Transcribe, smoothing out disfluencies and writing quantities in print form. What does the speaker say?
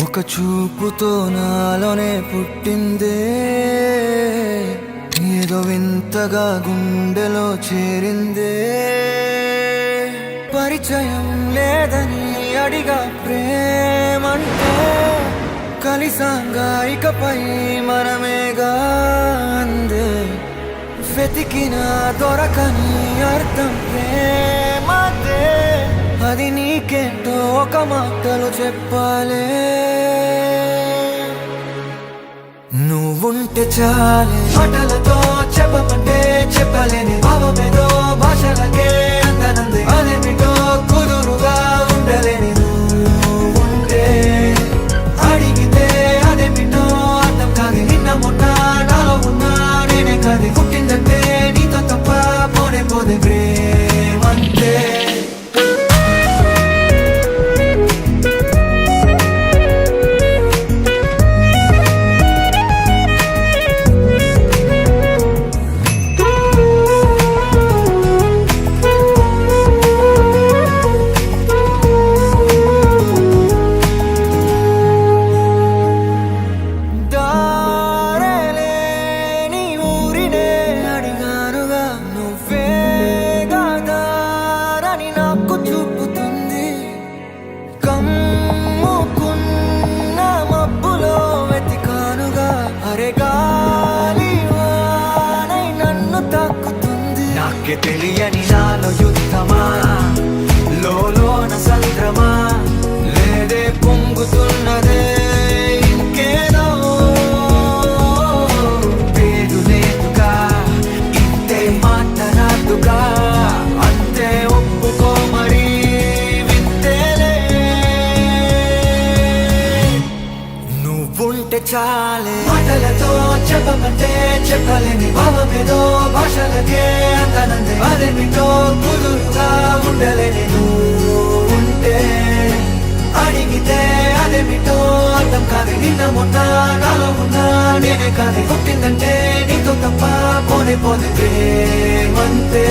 ఒక చూపుతో నాలోనే పుట్టిందే, ఏదో వింతగా గుండెలో చేరిందే. పరిచయం లేదని అడిగా ప్రేమంటే, కలిసాంగా ఇకపై మనమేగా అందే. వెతికిన దొరకని అర్థం ప్రేమదే, అది నీకేంటో ఒక మాటలో చెప్పాలే. నువ్వుంటే చాలే, మాటలతో చెప్పమంటే చెప్పలేని భావమేదో భాషలకే అందనంది. అదేమిటో కుదురుగా ఉండలేని నువ్వుంటే, అడిగితే అదేమిటో అర్థం కాదు. నిన్న మొన్న నాలో ఉన్నా నేనే కాదు. పుట్టిందంటే నీతో తప్ప పోనే పోదే ప్రేమంతే. నాకే తెలియని నాలో యుద్ధమా, లోన సంద్రమా, లేదే పొంగుతున్నదే ఇంకేదో. పేరు లేదుగా, ఇంతే మాటరాదుగా, అంతే ఒప్పుకో మరి వింతేలే. నువ్వుంటే చాలే, మాటలతో చెప్పమంటే చెప్పలేని భావమేదో భాషలకే అందనంది. అదేమిటో కుదురుగా ఉండలేని నువ్వుంటే, అడిగితే అదేమిటో అర్థం కాదు. నిన్న మొన్న నాలో ఉన్నా నేనే కాదు. పుట్టిందంటే నీతో తప్ప పోనే పోదే ప్రేమంతే.